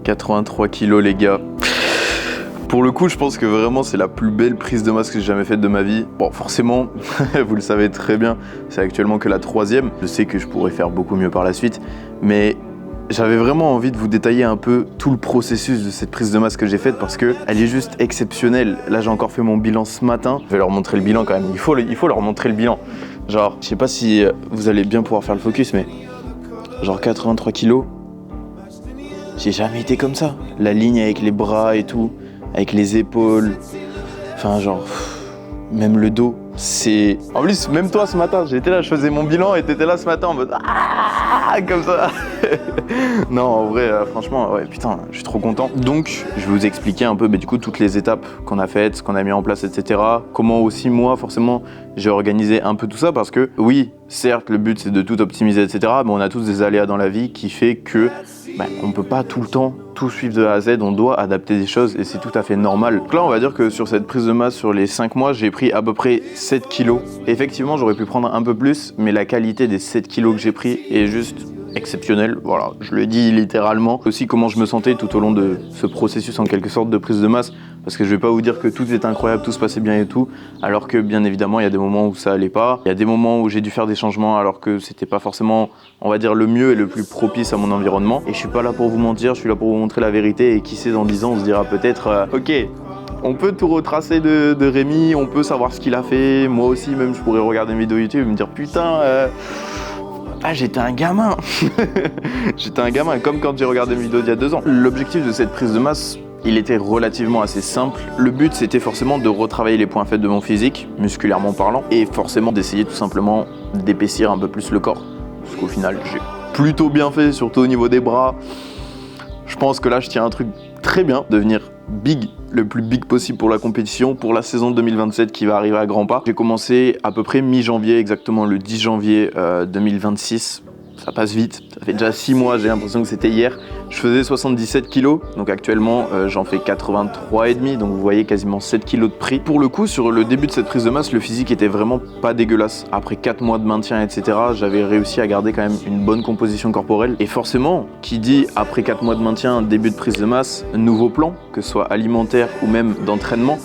83 kilos les gars. Pour le coup, je pense que vraiment c'est la plus belle prise de masse que j'ai jamais faite de ma vie. Bon, forcément, vous le savez très bien, c'est actuellement que la 3e. Je sais que je pourrais faire beaucoup mieux par la suite, mais j'avais vraiment envie de vous détailler un peu tout le processus de cette prise de masse que j'ai faite parce qu'elle est juste exceptionnelle. Là, j'ai encore fait mon bilan ce matin. Je vais leur montrer le bilan quand même. Il faut leur montrer le bilan. Genre, je sais pas si vous allez bien pouvoir faire le focus, mais genre 83 kilos, j'ai jamais été comme ça. La ligne avec les bras et tout, avec les épaules, enfin genre, même le dos. C'est... En plus, même toi ce matin, j'étais là, je faisais mon bilan et t'étais là ce matin en mode ah comme ça. Non, en vrai, franchement, ouais, putain, je suis trop content. Donc, je vais vous expliquer un peu, du coup, toutes les étapes qu'on a faites, ce qu'on a mis en place, etc. Comment aussi, moi, forcément, j'ai organisé un peu tout ça parce que, oui, certes, le but, c'est de tout optimiser, etc. Mais on a tous des aléas dans la vie qui fait que on peut pas tout le temps tout suivre de A à Z, on doit adapter des choses et c'est tout à fait normal. Donc là, on va dire que sur cette prise de masse, sur les 5 mois, j'ai pris à peu près 7 kilos. Effectivement, j'aurais pu prendre un peu plus, mais la qualité des 7 kilos que j'ai pris est juste exceptionnelle. Voilà, je le dis littéralement. Aussi comment je me sentais tout au long de ce processus en quelque sorte de prise de masse, parce que je vais pas vous dire que tout est incroyable, tout se passait bien et tout, alors que bien évidemment, il y a des moments où ça allait pas. Il y a des moments où j'ai dû faire des changements alors que c'était pas forcément, on va dire, le mieux et le plus propice à mon environnement. Et je suis pas là pour vous mentir, je suis là pour vous montrer la vérité et qui sait, dans 10 ans, on se dira peut-être ok, on peut tout retracer de Rémi, on peut savoir ce qu'il a fait. Moi aussi, même, je pourrais regarder une vidéo YouTube et me dire putain, j'étais un gamin. J'étais un gamin, comme quand j'ai regardé une vidéo d'il y a 2 ans. L'objectif de cette prise de masse, il était relativement assez simple. Le but, c'était forcément de retravailler les points faibles de mon physique, musculairement parlant, et forcément d'essayer tout simplement d'épaissir un peu plus le corps. Parce qu'au final, j'ai plutôt bien fait, surtout au niveau des bras. Je pense que là, je tiens un truc très bien, devenir big, le plus big possible pour la compétition, pour la saison 2027 qui va arriver à grands pas. J'ai commencé à peu près mi-janvier, exactement le 10 janvier 2026. Ça passe vite, ça fait déjà 6 mois, j'ai l'impression que c'était hier. Je faisais 77 kilos, donc actuellement j'en fais 83,5, donc vous voyez quasiment 7 kilos de pris. Pour le coup, sur le début de cette prise de masse, le physique était vraiment pas dégueulasse. Après 4 mois de maintien, etc., j'avais réussi à garder quand même une bonne composition corporelle. Et forcément, qui dit après 4 mois de maintien, début de prise de masse, nouveau plan, que ce soit alimentaire ou même d'entraînement,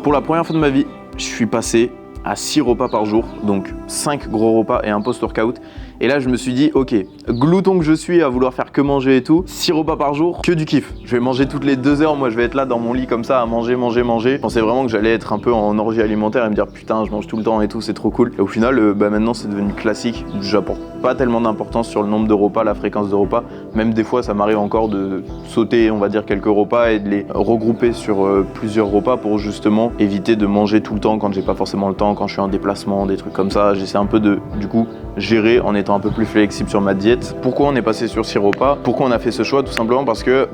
pour la première fois de ma vie, je suis passé à 6 repas par jour, donc 5 gros repas et un post-workout. Et là, je me suis dit, ok, glouton que je suis à vouloir faire que manger et tout, 6 repas par jour, que du kiff. Je vais manger toutes les 2 heures, moi je vais être là dans mon lit comme ça à manger. Je pensais vraiment que j'allais être un peu en orgie alimentaire et me dire putain, je mange tout le temps et tout, c'est trop cool. Et au final, maintenant c'est devenu classique. J'apporte pas tellement d'importance sur le nombre de repas, la fréquence de repas. Même des fois, ça m'arrive encore de sauter, on va dire, quelques repas et de les regrouper sur plusieurs repas pour justement éviter de manger tout le temps quand j'ai pas forcément le temps, quand je suis en déplacement, des trucs comme ça. J'essaie un peu de, du coup, gérer en étant un peu plus flexible sur ma diète. Pourquoi on est passé sur 6 repas? Pourquoi on a fait ce choix? Tout simplement parce que,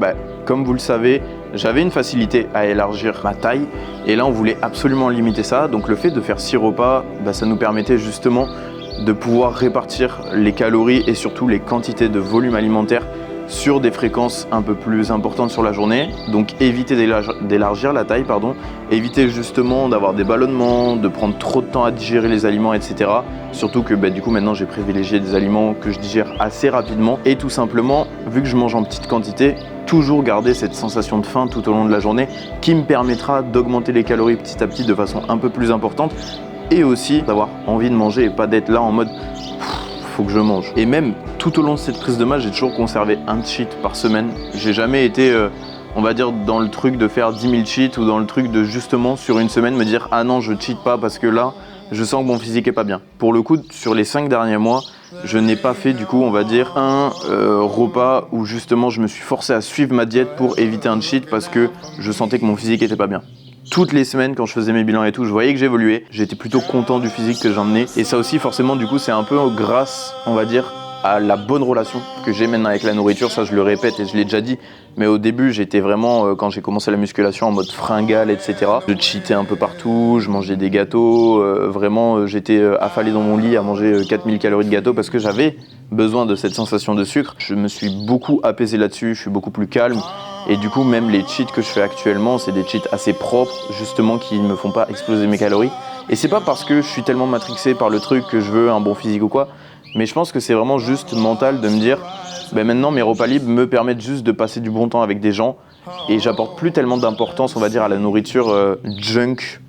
comme vous le savez, j'avais une facilité à élargir ma taille et là on voulait absolument limiter ça. Donc le fait de faire 6 repas, ça nous permettait justement de pouvoir répartir les calories et surtout les quantités de volume alimentaire sur des fréquences un peu plus importantes sur la journée, donc éviter d'élargir la taille, éviter justement d'avoir des ballonnements, de prendre trop de temps à digérer les aliments, etc. Surtout que du coup maintenant j'ai privilégié des aliments que je digère assez rapidement et tout simplement, vu que je mange en petite quantité, toujours garder cette sensation de faim tout au long de la journée qui me permettra d'augmenter les calories petit à petit de façon un peu plus importante et aussi d'avoir envie de manger et pas d'être là en mode faut que je mange. Et même tout au long de cette prise de masse, j'ai toujours conservé un cheat par semaine. J'ai jamais été, on va dire, dans le truc de faire 10 000 cheats ou dans le truc de justement sur une semaine me dire ah non, je cheat pas parce que là, je sens que mon physique est pas bien. Pour le coup, sur les 5 derniers mois, je n'ai pas fait du coup, on va dire, un repas où justement je me suis forcé à suivre ma diète pour éviter un cheat parce que je sentais que mon physique était pas bien. Toutes les semaines, quand je faisais mes bilans et tout, je voyais que j'évoluais. J'étais plutôt content du physique que j'emmenais. Et ça aussi, forcément, du coup, c'est un peu grâce, on va dire, à la bonne relation que j'ai maintenant avec la nourriture. Ça, je le répète et je l'ai déjà dit. Mais au début, j'étais vraiment, quand j'ai commencé la musculation, en mode fringale, etc. Je cheatais un peu partout, je mangeais des gâteaux. Vraiment, j'étais affalé dans mon lit à manger 4000 calories de gâteau parce que j'avais besoin de cette sensation de sucre. Je me suis beaucoup apaisé là-dessus, je suis beaucoup plus calme. Et du coup, même les cheats que je fais actuellement, c'est des cheats assez propres, justement, qui ne me font pas exploser mes calories. Et c'est pas parce que je suis tellement matrixé par le truc que je veux un bon physique ou quoi, mais je pense que c'est vraiment juste mental de me dire ben maintenant mes repas libres me permettent juste de passer du bon temps avec des gens et j'apporte plus tellement d'importance, on va dire, à la nourriture junk.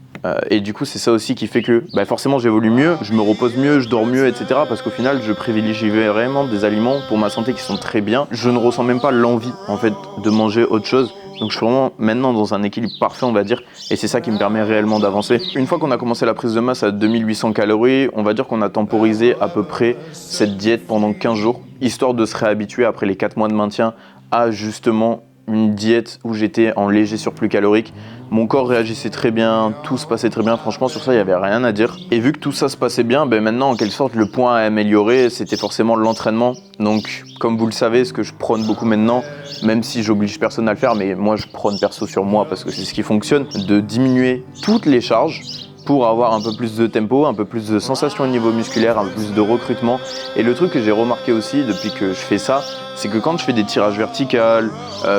Et du coup, c'est ça aussi qui fait que forcément j'évolue mieux, je me repose mieux, je dors mieux, etc. Parce qu'au final, je privilégie vraiment des aliments pour ma santé qui sont très bien. Je ne ressens même pas l'envie en fait de manger autre chose. Donc je suis vraiment maintenant dans un équilibre parfait, on va dire, et c'est ça qui me permet réellement d'avancer. Une fois qu'on a commencé la prise de masse à 2800 calories, on va dire qu'on a temporisé à peu près cette diète pendant 15 jours, histoire de se réhabituer après les 4 mois de maintien à justement une diète où j'étais en léger surplus calorique. Mon corps réagissait très bien, tout se passait très bien, franchement sur ça il n'y avait rien à dire. Et vu que tout ça se passait bien, maintenant en quelque sorte le point à améliorer c'était forcément l'entraînement. Donc comme vous le savez, ce que je prône beaucoup maintenant, même si j'oblige personne à le faire, mais moi je prône perso sur moi parce que c'est ce qui fonctionne, de diminuer toutes les charges pour avoir un peu plus de tempo, un peu plus de sensation au niveau musculaire, un peu plus de recrutement. Et le truc que j'ai remarqué aussi depuis que je fais ça, c'est que quand je fais des tirages verticaux,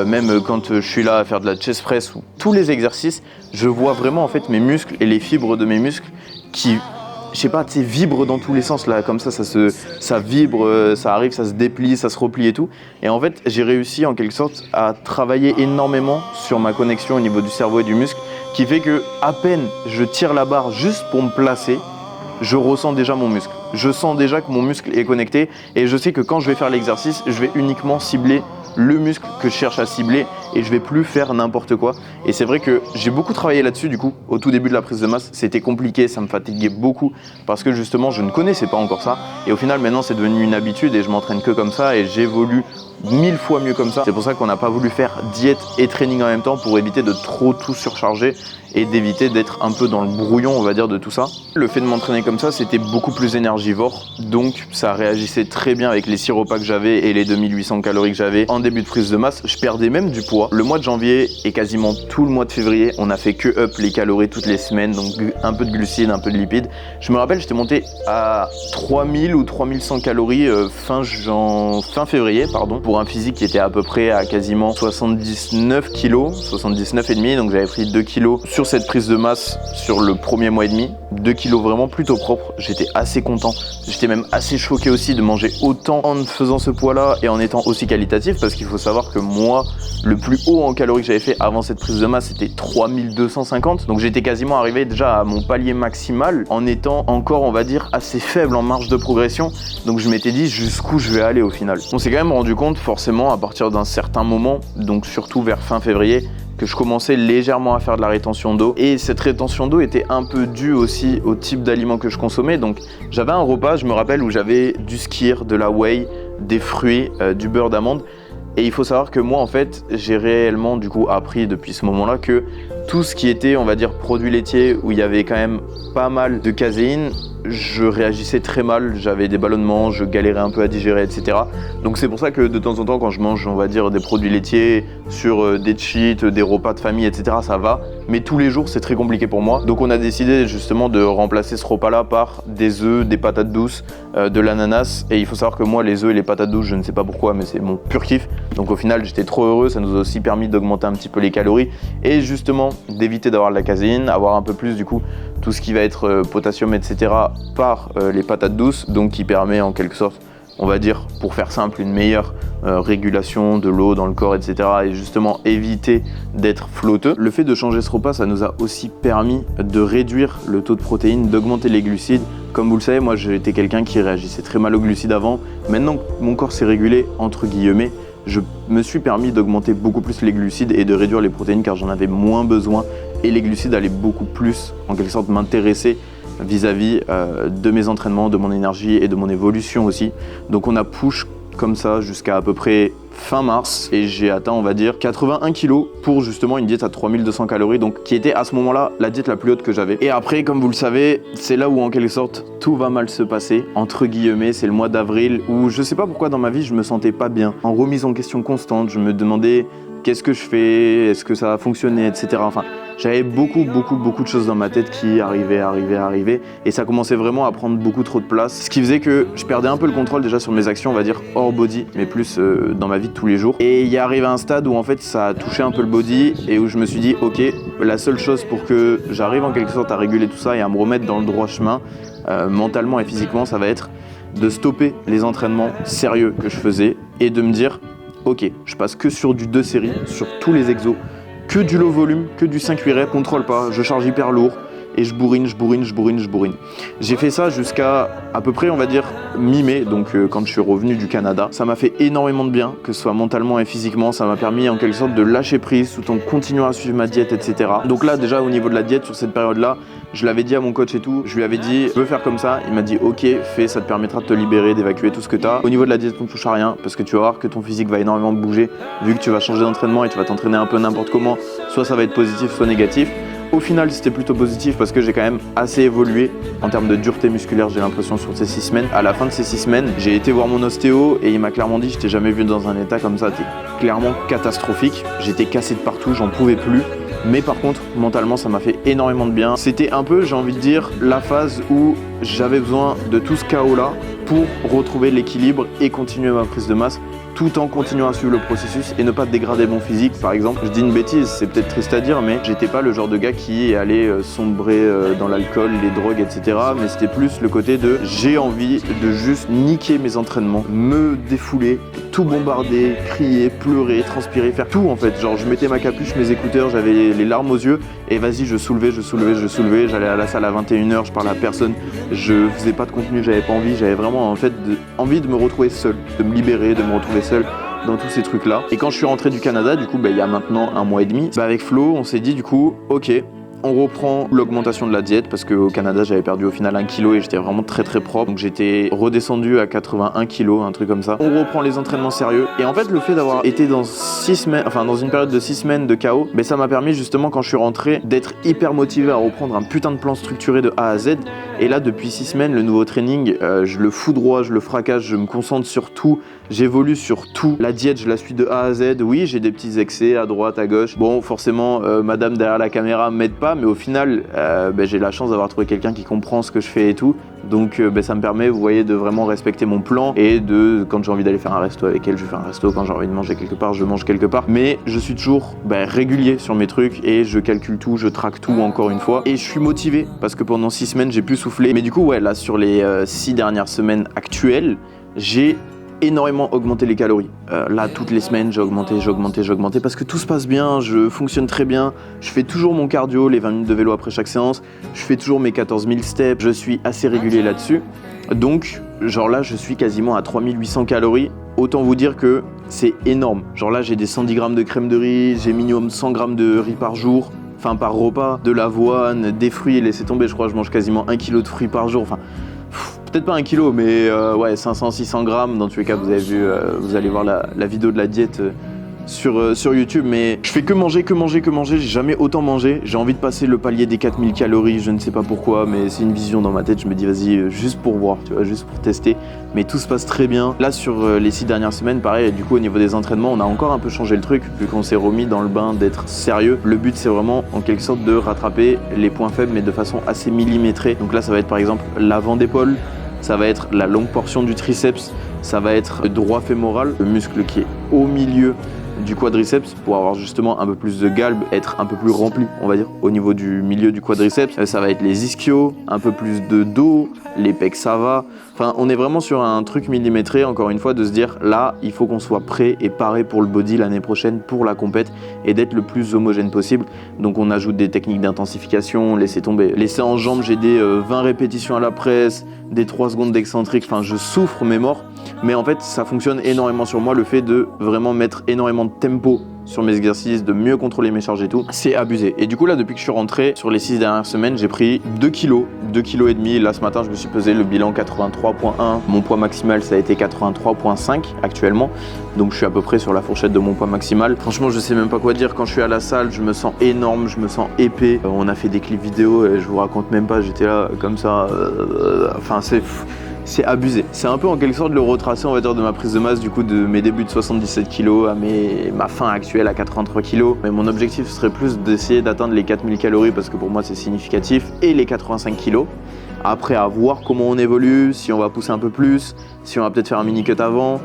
même quand je suis là à faire de la chest press ou tous les exercices, je vois vraiment en fait mes muscles et les fibres de mes muscles qui, je sais pas, tu sais, vibrent dans tous les sens là, comme ça vibre, ça arrive, ça se déplie, ça se replie et tout. Et en fait, j'ai réussi en quelque sorte à travailler énormément sur ma connexion au niveau du cerveau et du muscle, qui fait que à peine je tire la barre juste pour me placer, je ressens déjà mon muscle. Je sens déjà que mon muscle est connecté et je sais que quand je vais faire l'exercice, je vais uniquement cibler le muscle que je cherche à cibler et je vais plus faire n'importe quoi. Et c'est vrai que j'ai beaucoup travaillé là-dessus du coup, au tout début de la prise de masse, c'était compliqué, ça me fatiguait beaucoup parce que justement je ne connaissais pas encore ça et au final maintenant c'est devenu une habitude et je m'entraîne que comme ça et j'évolue 1000 fois mieux comme ça. C'est pour ça qu'on n'a pas voulu faire diète et training en même temps pour éviter de trop tout surcharger et d'éviter d'être un peu dans le brouillon, on va dire, de tout ça. Le fait de m'entraîner comme ça, c'était beaucoup plus énergivore, donc ça réagissait très bien avec les 6 repas que j'avais et les 2800 calories que j'avais en début de prise de masse. Je perdais même du poids. Le mois de janvier et quasiment tout le mois de février, on a fait que up les calories toutes les semaines, donc un peu de glucides, un peu de lipides. Je me rappelle, j'étais monté à 3000 ou 3100 calories fin février, pour un physique qui était à peu près à quasiment 79 kg, 79,5, donc j'avais pris 2 kg sur cette prise de masse sur le premier mois et demi, 2 kilos vraiment plutôt propres, j'étais assez content, j'étais même assez choqué aussi de manger autant en faisant ce poids là et en étant aussi qualitatif parce qu'il faut savoir que moi, le plus haut en calories que j'avais fait avant cette prise de masse c'était 3250, donc j'étais quasiment arrivé déjà à mon palier maximal en étant encore on va dire assez faible en marge de progression, donc je m'étais dit jusqu'où je vais aller au final. On s'est quand même rendu compte forcément à partir d'un certain moment, donc surtout vers fin février, que je commençais légèrement à faire de la rétention d'eau et cette rétention d'eau était un peu due aussi au type d'aliments que je consommais. Donc j'avais un repas, je me rappelle, où j'avais du skyr, de la whey, des fruits, du beurre d'amande et il faut savoir que moi en fait j'ai réellement du coup appris depuis ce moment-là que tout ce qui était on va dire produits laitiers où il y avait quand même pas mal de caséine, je réagissais très mal, j'avais des ballonnements, je galérais un peu à digérer, etc. Donc c'est pour ça que de temps en temps quand je mange, on va dire, des produits laitiers sur des cheats, des repas de famille, etc. ça va, mais tous les jours c'est très compliqué pour moi. Donc on a décidé justement de remplacer ce repas-là par des œufs, des patates douces, de l'ananas, et il faut savoir que moi les œufs et les patates douces, je ne sais pas pourquoi, mais c'est mon pur kiff. Donc au final j'étais trop heureux, ça nous a aussi permis d'augmenter un petit peu les calories et justement d'éviter d'avoir de la caséine, avoir un peu plus du coup tout ce qui va être potassium, etc. par les patates douces, donc qui permet en quelque sorte, on va dire, pour faire simple, une meilleure régulation de l'eau dans le corps, etc. et justement éviter d'être flotteux. Le fait de changer ce repas, ça nous a aussi permis de réduire le taux de protéines, d'augmenter les glucides. Comme vous le savez, moi j'étais quelqu'un qui réagissait très mal aux glucides avant. Maintenant que mon corps s'est régulé, entre guillemets, je me suis permis d'augmenter beaucoup plus les glucides et de réduire les protéines car j'en avais moins besoin et les glucides allaient beaucoup plus en quelque sorte m'intéresser vis-à-vis de mes entraînements, de mon énergie et de mon évolution aussi. Donc on a push comme ça jusqu'à à peu près fin mars et j'ai atteint on va dire 81 kg pour justement une diète à 3200 calories, donc qui était à ce moment-là la diète la plus haute que j'avais. Et après, comme vous le savez, c'est là où en quelque sorte tout va mal se passer, entre guillemets. C'est le mois d'avril où je sais pas pourquoi dans ma vie je me sentais pas bien, en remise en question constante, je me demandais qu'est-ce que je fais, est-ce que ça va fonctionner, etc. Enfin, j'avais beaucoup de choses dans ma tête qui arrivaient et ça commençait vraiment à prendre beaucoup trop de place. Ce qui faisait que je perdais un peu le contrôle déjà sur mes actions, on va dire hors body, mais plus dans ma vie de tous les jours. Et il y est arrivé un stade où en fait ça a touché un peu le body et où je me suis dit ok, la seule chose pour que j'arrive en quelque sorte à réguler tout ça et à me remettre dans le droit chemin, mentalement et physiquement, ça va être de stopper les entraînements sérieux que je faisais et de me dire ok, je passe que sur du 2 séries, sur tous les exos, que du low volume, que du 5-8 reps, contrôle pas, je charge hyper lourd et je bourrine. J'ai fait ça jusqu'à à peu près, on va dire, mi-mai, donc quand je suis revenu du Canada. Ça m'a fait énormément de bien, que ce soit mentalement et physiquement. Ça m'a permis en quelque sorte de lâcher prise tout en continuant à suivre ma diète, etc. Donc là, déjà au niveau de la diète, sur cette période-là, je l'avais dit à mon coach et tout. Je lui avais dit, je veux faire comme ça. Il m'a dit, ok, fais, ça te permettra de te libérer, d'évacuer tout ce que tu as. Au niveau de la diète, on ne touche à rien parce que tu vas voir que ton physique va énormément bouger vu que tu vas changer d'entraînement et tu vas t'entraîner un peu n'importe comment. Soit ça va être positif, soit négatif. Au final, c'était plutôt positif parce que j'ai quand même assez évolué en termes de dureté musculaire, j'ai l'impression, sur ces 6 semaines. À la fin de ces 6 semaines, j'ai été voir mon ostéo et il m'a clairement dit, je t'ai jamais vu dans un état comme ça, t'es clairement catastrophique. J'étais cassé de partout, j'en pouvais plus. Mais par contre, mentalement, ça m'a fait énormément de bien. C'était un peu, j'ai envie de dire, la phase où j'avais besoin de tout ce chaos-là pour retrouver l'équilibre et continuer ma prise de masse, tout en continuant à suivre le processus et ne pas dégrader mon physique. Par exemple, je dis une bêtise, c'est peut-être triste à dire, mais j'étais pas le genre de gars qui allait sombrer dans l'alcool, les drogues, etc. Mais c'était plus le côté de j'ai envie de juste niquer mes entraînements, me défouler, tout bombarder, crier, pleurer, transpirer, faire tout en fait. Genre je mettais ma capuche, mes écouteurs, j'avais les larmes aux yeux et vas-y, je soulevais. J'allais à la salle à 21h, je parlais à personne, je faisais pas de contenu, j'avais pas envie, j'avais vraiment en fait envie de me retrouver seul, de me libérer, de me retrouver seul dans tous ces trucs là. Et quand je suis rentré du Canada, du coup il y a maintenant 1 mois et demi, avec Flo on s'est dit du coup ok, on reprend l'augmentation de la diète parce qu'au Canada j'avais perdu au final 1 kg et j'étais vraiment très propre, donc j'étais redescendu à 81 kg, un truc comme ça. On reprend les entraînements sérieux et en fait le fait d'avoir été dans 6 semaines, enfin dans une période de 6 semaines de chaos, ça m'a permis justement quand je suis rentré d'être hyper motivé à reprendre un putain de plan structuré de A à Z. Et là depuis 6 semaines le nouveau training, je le foudroie, je le fracasse, je me concentre sur tout, j'évolue sur tout. La diète je la suis de A à Z, oui j'ai des petits excès à droite, à gauche. Bon forcément madame derrière la caméra m'aide pas, mais au final j'ai la chance d'avoir trouvé quelqu'un qui comprend ce que je fais et tout. Donc ça me permet, vous voyez, de vraiment respecter mon plan et de, quand j'ai envie d'aller faire un resto avec elle, je fais un resto, quand j'ai envie de manger quelque part, je mange quelque part. Mais je suis toujours régulier sur mes trucs et je calcule tout, je traque tout encore une fois. Et je suis motivé parce que pendant 6 semaines, j'ai pu souffler. Mais du coup, ouais, là, sur les 6 dernières semaines actuelles, j'ai énormément augmenté les calories. Là, toutes les semaines, j'ai augmenté parce que tout se passe bien, je fonctionne très bien, je fais toujours mon cardio, les 20 minutes de vélo après chaque séance, je fais toujours mes 14 000 steps, je suis assez régulier là-dessus. Donc, genre là, je suis quasiment à 3800 calories. Autant vous dire que c'est énorme. Genre là, j'ai des 110 grammes de crème de riz, j'ai minimum 100 grammes de riz par jour, enfin par repas, de l'avoine, des fruits, laissez tomber, je crois que je mange quasiment 1 kg de fruits par jour. Enfin, peut-être pas 1 kg, mais ouais, 500-600 grammes. Dans tous les cas, vous avez vu, vous allez voir la vidéo de la diète sur YouTube. Mais je fais que manger, j'ai jamais autant mangé. J'ai envie de passer le palier des 4000 calories, je ne sais pas pourquoi, mais c'est une vision dans ma tête. Je me dis, vas-y, juste pour voir, tu vois, juste pour tester. Mais tout se passe très bien. Là, sur les 6 dernières semaines, pareil, du coup, au niveau des entraînements, on a encore un peu changé le truc, vu qu'on s'est remis dans le bain d'être sérieux. Le but, c'est vraiment, en quelque sorte, de rattraper les points faibles, mais de façon assez millimétrée. Donc là, ça va être, par exemple, l'avant d'épaule. Ça va être la longue portion du triceps, ça va être le droit fémoral, le muscle qui est au milieu du quadriceps pour avoir justement un peu plus de galbe, être un peu plus rempli, on va dire, au niveau du milieu du quadriceps. Ça va être les ischios, un peu plus de dos, les pecs ça va. Enfin, on est vraiment sur un truc millimétré, encore une fois, de se dire là, il faut qu'on soit prêt et paré pour le body l'année prochaine, pour la compète, et d'être le plus homogène possible. Donc on ajoute des techniques d'intensification, laissez tomber. Les séances jambes, j'ai des 20 répétitions à la presse, des 3 secondes d'excentrique, enfin je souffre mes morts. Mais en fait, ça fonctionne énormément sur moi, le fait de vraiment mettre énormément de tempo sur mes exercices, de mieux contrôler mes charges et tout, c'est abusé. Et du coup là, depuis que je suis rentré, sur les 6 dernières semaines, j'ai pris 2 kilos, 2 kilos et demi. Là ce matin, je me suis pesé, le bilan 83.1. Mon poids maximal, ça a été 83.5 actuellement. Donc je suis à peu près sur la fourchette de mon poids maximal. Franchement, je sais même pas quoi dire. Quand je suis à la salle, je me sens énorme, je me sens épais. On a fait des clips vidéo et je vous raconte même pas, j'étais là comme ça. Enfin, c'est abusé. C'est un peu en quelque sorte le retracé, on va dire, de ma prise de masse, du coup, de mes débuts de 77 kg à ma fin actuelle à 83 kg. Mais mon objectif serait plus d'essayer d'atteindre les 4000 calories parce que pour moi c'est significatif, et les 85 kg. Après, à voir comment on évolue, si on va pousser un peu plus, si on va peut-être faire un mini cut avant.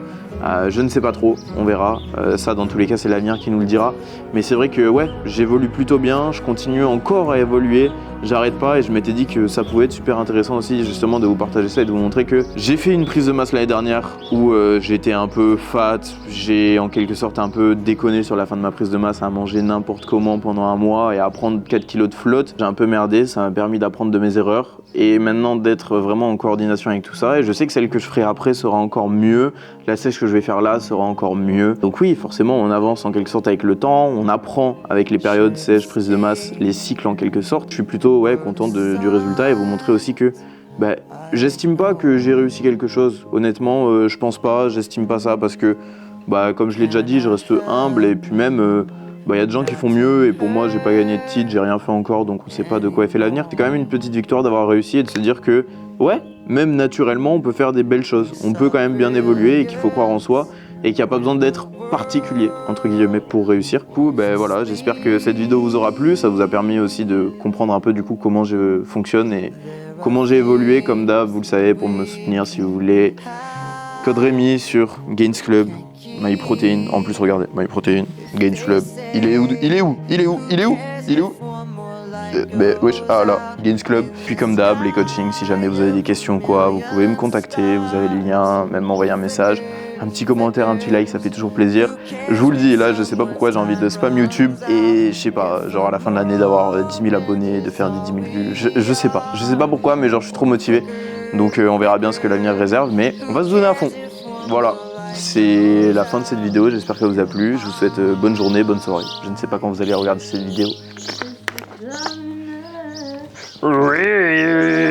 Je ne sais pas trop, on verra. Ça, dans tous les cas, c'est l'avenir qui nous le dira. Mais c'est vrai que ouais, j'évolue plutôt bien, je continue encore à évoluer, j'arrête pas et je m'étais dit que ça pouvait être super intéressant aussi justement de vous partager ça et de vous montrer que j'ai fait une prise de masse l'année dernière où j'étais un peu fat, j'ai en quelque sorte un peu déconné sur la fin de ma prise de masse à manger n'importe comment pendant un mois et à prendre 4 kilos de flotte. J'ai un peu merdé, ça m'a permis d'apprendre de mes erreurs et maintenant d'être vraiment en coordination avec tout ça et je sais que celle que je ferai après sera encore mieux, la sèche que je vais faire là sera encore mieux. Donc oui, forcément on avance en quelque sorte avec le temps, on apprend avec les périodes sèche, prise de masse, les cycles en quelque sorte. Je suis plutôt content du résultat et vous montrer aussi que j'estime pas que j'ai réussi quelque chose. Honnêtement, je pense pas, j'estime pas ça parce que comme je l'ai déjà dit, je reste humble et puis même y a des gens qui font mieux et pour moi j'ai pas gagné de titre, j'ai rien fait encore donc on sait pas de quoi est fait l'avenir. C'est quand même une petite victoire d'avoir réussi et de se dire que même naturellement on peut faire des belles choses. On peut quand même bien évoluer et qu'il faut croire en soi et qu'il n'y a pas besoin d'être particulier entre guillemets pour réussir. Du coup, voilà, j'espère que cette vidéo vous aura plu, ça vous a permis aussi de comprendre un peu du coup comment je fonctionne et comment j'ai évolué comme d'hab, vous le savez, pour me soutenir si vous voulez. Code Rémi sur Gains Club, MyProtein. En plus, regardez, MyProtein, Gains Club. Il est où wesh, ah là, Gains Club. Puis comme d'hab, les coachings, si jamais vous avez des questions ou quoi, vous pouvez me contacter, vous avez les liens, même m'envoyer un message. Un petit commentaire, un petit like, ça fait toujours plaisir. Je vous le dis, là, je sais pas pourquoi j'ai envie de spam YouTube et je sais pas, genre à la fin de l'année d'avoir 10 000 abonnés, de faire des 10 000 vues. Je sais pas pourquoi, mais genre je suis trop motivé. Donc on verra bien ce que l'avenir réserve, mais on va se donner à fond. Voilà, c'est la fin de cette vidéo, j'espère qu'elle vous a plu. Je vous souhaite bonne journée, bonne soirée. Je ne sais pas quand vous allez regarder cette vidéo. Oui.